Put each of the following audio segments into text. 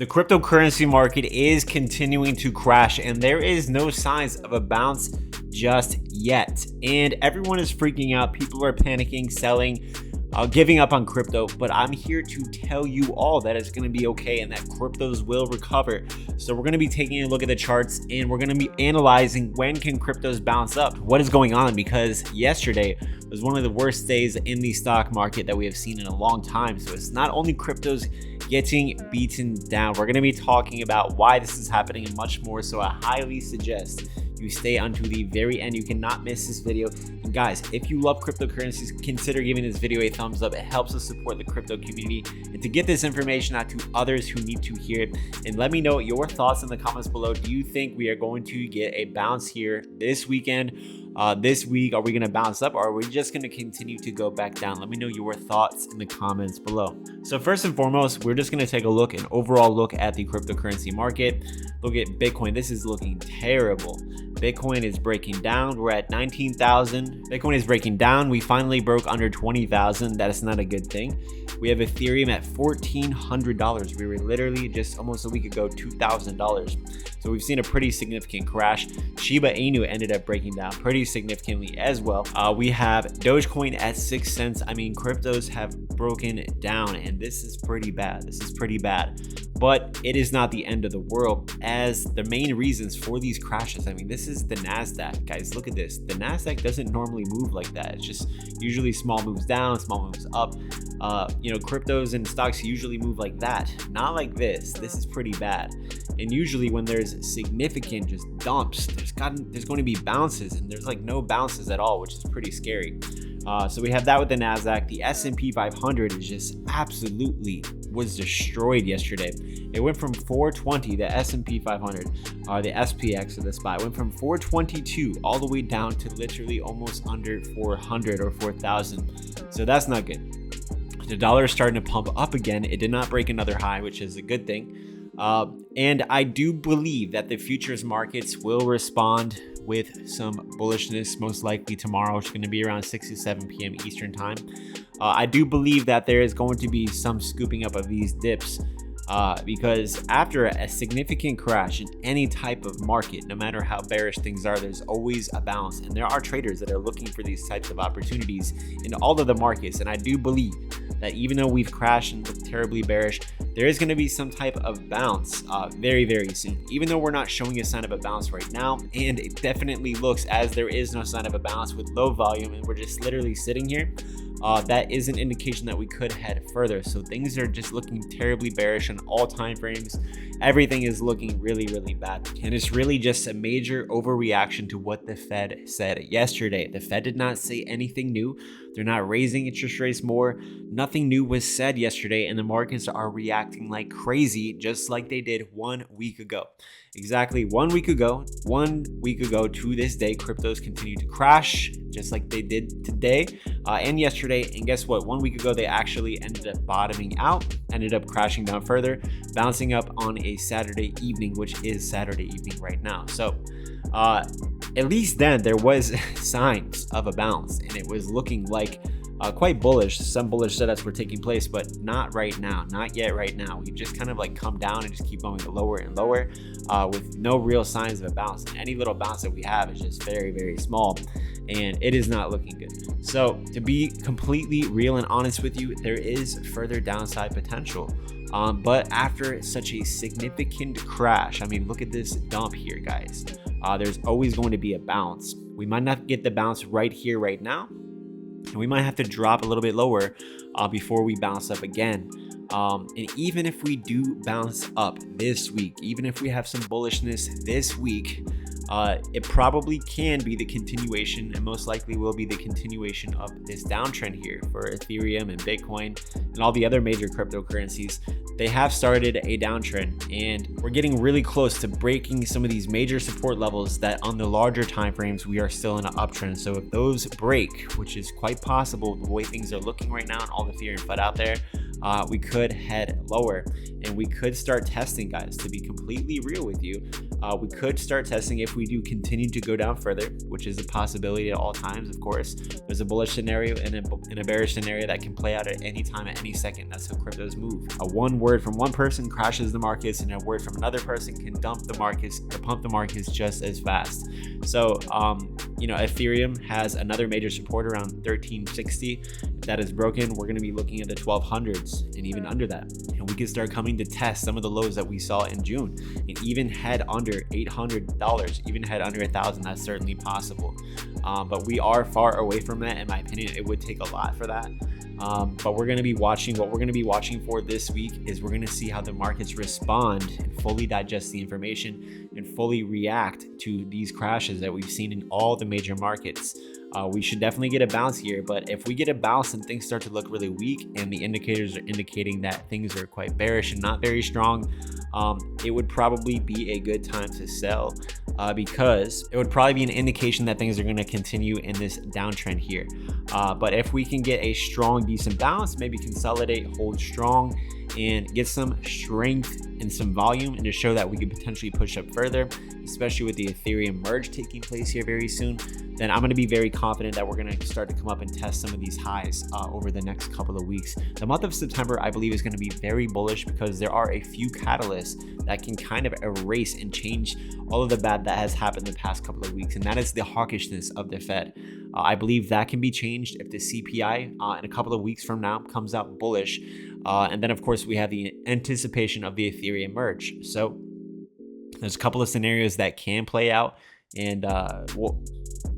cryptocurrency market is continuing to crash and there is no signs of a bounce just yet. And everyone is freaking out. People are panicking, selling, giving up on crypto. But I'm here to tell you all that it's going to be okay and that cryptos will recover. So we're going to be taking a look at the charts and we're going to be analyzing when can cryptos bounce up. What is going on? Because yesterday was one of the worst days in the stock market that we have seen in a long time. So it's not only cryptos getting beaten down. We're going to be talking about why this is happening and much more. So I highly suggest you stay until the very end. You cannot miss this video. And guys, if you love cryptocurrencies, consider giving this video a thumbs up. It helps us support the crypto community and to get this information out to others who need to hear it. And let me know your thoughts in the comments below. Do you think we are going to get a bounce here this weekend? This week, are we going to bounce up or are we just going to continue to go back down? Let me know your thoughts in the comments below. So first and foremost, we're just going to take an overall look at the cryptocurrency market. Look at Bitcoin. This is looking terrible. Bitcoin is breaking down. We're at 19,000. Bitcoin is breaking down. We finally broke under 20,000. That is not a good thing. We have Ethereum at $1,400. We were literally just almost a week ago, $2,000. So we've seen a pretty significant crash. Shiba Inu ended up breaking down pretty significantly as well. We have Dogecoin at 6 cents. I mean, cryptos have broken down and this is pretty bad. This is pretty bad. But it is not the end of the world as the main reasons for these crashes. I mean, this is the NASDAQ. Guys, look at this. The NASDAQ doesn't normally move like that. It's just usually small moves down, small moves up. Cryptos and stocks usually move like that. Not like this. This is pretty bad. And usually when there's significant just dumps, there's going to be bounces and there's like no bounces at all, which is pretty scary. So we have that with the NASDAQ. The S&P 500 is just absolutely was destroyed yesterday. It went from 420, the S&P 500, the SPX of the SPY, went from 422 all the way down to literally almost under 400 or 4,000. So that's not good. The dollar is starting to pump up again. It did not break another high, which is a good thing. And I do believe that the futures markets will respond with some bullishness, most likely tomorrow, which is going to be around 6 to 7 p.m. Eastern time. I do believe that there is going to be some scooping up of these dips because after a significant crash in any type of market, no matter how bearish things are, there's always a bounce. And there are traders that are looking for these types of opportunities in all of the markets. And I do believe that even though we've crashed and looked terribly bearish, there is going to be some type of bounce very, very soon. Even though we're not showing a sign of a bounce right now, and it definitely looks as there is no sign of a bounce with low volume and we're just literally sitting here, that is an indication that we could head further. So things are just looking terribly bearish on all time frames. Everything is looking really, really bad. And it's really just a major overreaction to what the Fed said yesterday. The Fed did not say anything new. They're not raising interest rates more. Nothing new was said yesterday, and the markets are reacting like crazy, just like they did 1 week ago. Exactly 1 week ago. 1 week ago to this day, cryptos continue to crash, just like they did today and yesterday. And guess what? 1 week ago, they actually ended up bottoming out, ended up crashing down further, bouncing up on a Saturday evening, which is Saturday evening right now. So at least then there was signs of a bounce and it was looking like quite bullish. Some bullish setups were taking place, but not right now, not yet right now. We've just kind of like come down and just keep going lower and lower with no real signs of a bounce. And any little bounce that we have is just very, very small and it is not looking good. So to be completely real and honest with you, there is further downside potential. But after such a significant crash, I mean, look at this dump here, guys. There's always going to be a bounce. We might not get the bounce right here, right now. And we might have to drop a little bit lower before we bounce up again. And even if we do bounce up this week, even if we have some bullishness this week, it probably can be the continuation and most likely will be the continuation of this downtrend here for Ethereum and Bitcoin and all the other major cryptocurrencies. They have started a downtrend and we're getting really close to breaking some of these major support levels that on the larger time frames we are still in an uptrend. So if those break, which is quite possible the way things are looking right now and all the fear and FUD out there, we could head lower, and we could start testing, guys. To be completely real with you, we could start testing if we do continue to go down further, which is a possibility at all times. Of course, there's a bullish scenario and a bearish scenario that can play out at any time, at any second. That's how cryptos move. One word from one person crashes the markets, and a word from another person can dump the markets or pump the markets just as fast. So Ethereum has another major support around 1360. If that is broken, we're going to be looking at the 1200s and even under that, and we can start coming to test some of the lows that we saw in June, and even head under $800, even head under 1,000. That's certainly possible, but we are far away from that. In my opinion, it would take a lot for that. But we're going to be watching. What we're going to be watching for this week is we're going to see how the markets respond and fully digest the information and fully react to these crashes that we've seen in all the major markets. We should definitely get a bounce here, but if we get a bounce and things start to look really weak and the indicators are indicating that things are quite bearish and not very strong, it would probably be a good time to sell, because it would probably be an indication that things are going to continue in this downtrend here. But if we can get a strong, decent bounce, maybe consolidate, hold strong, and get some strength and some volume, and to show that we could potentially push up further, especially with the Ethereum merge taking place here very soon, then I'm going to be very confident that we're going to start to come up and test some of these highs over the next couple of weeks. The month of September, I believe, is going to be very bullish because there are a few catalysts that can kind of erase and change all of the bad that has happened the past couple of weeks, and that is the hawkishness of the Fed. I believe that can be changed if the CPI in a couple of weeks from now comes out bullish. And then, of course, we have the anticipation of the Ethereum merge. So there's a couple of scenarios that can play out, and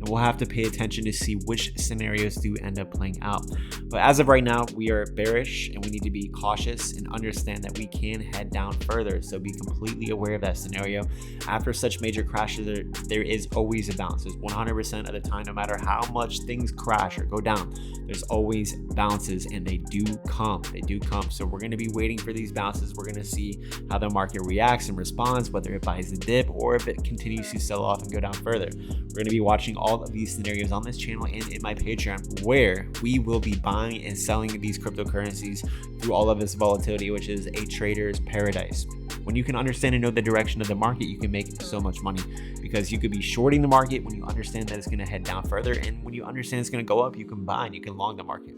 we'll have to pay attention to see which scenarios do end up playing out. But as of right now, we are bearish, and we need to be cautious and understand that we can head down further. So be completely aware of that scenario. After such major crashes, there is always a bounce. There's 100% of the time, no matter how much things crash or go down, there's always bounces, and they do come. They do come. So we're going to be waiting for these bounces. We're going to see how the market reacts and responds, whether it buys the dip or if it continues to sell off and go down further. We're going to be watching all of these scenarios on this channel and in my Patreon, where we will be buying and selling these cryptocurrencies through all of this volatility, which is a trader's paradise. When you can understand and know the direction of the market, you can make so much money, because you could be shorting the market when you understand that it's going to head down further, and when you understand it's going to go up, you can buy and you can long the market.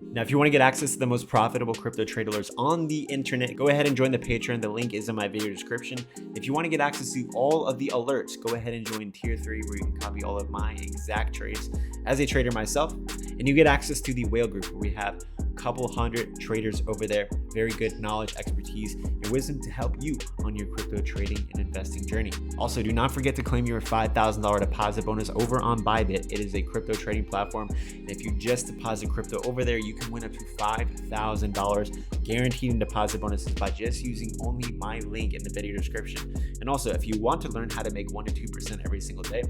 Now, if you want to get access to the most profitable crypto traders on the internet, go ahead and join the Patreon. The link is in my video description. If you want to get access to all of the alerts, go ahead and join Tier 3, where you can copy all of my exact trades as a trader myself. And you get access to the Whale Group, where we have a couple hundred traders over there, very good knowledge, expertise, and wisdom to help you on your crypto trading and investing journey. Also, do not forget to claim your $5,000 deposit bonus over on Bybit. It is a crypto trading platform, and if you just deposit crypto over there, you can win up to $5,000 guaranteed in deposit bonuses by just using only my link in the video description. And also, if you want to learn how to make 1 to 2% every single day,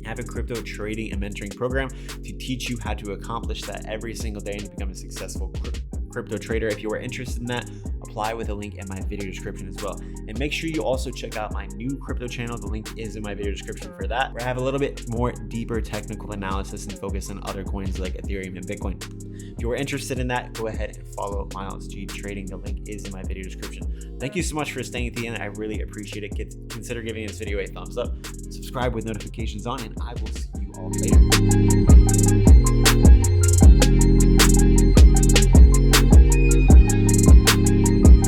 I have a crypto trading and mentoring program to teach you how to accomplish that every single day and to become a successful crypto trader. If you are interested in that, apply with a link in my video description as well. And make sure you also check out my new crypto channel. The link is in my video description for that, where I have a little bit more deeper technical analysis and focus on other coins like Ethereum and Bitcoin. If you are interested in that, go ahead and follow MYLESG Trading. The link is in my video description. Thank you so much for staying at the end. I really appreciate it. Consider giving this video a thumbs up, subscribe with notifications on, and I will see you all later.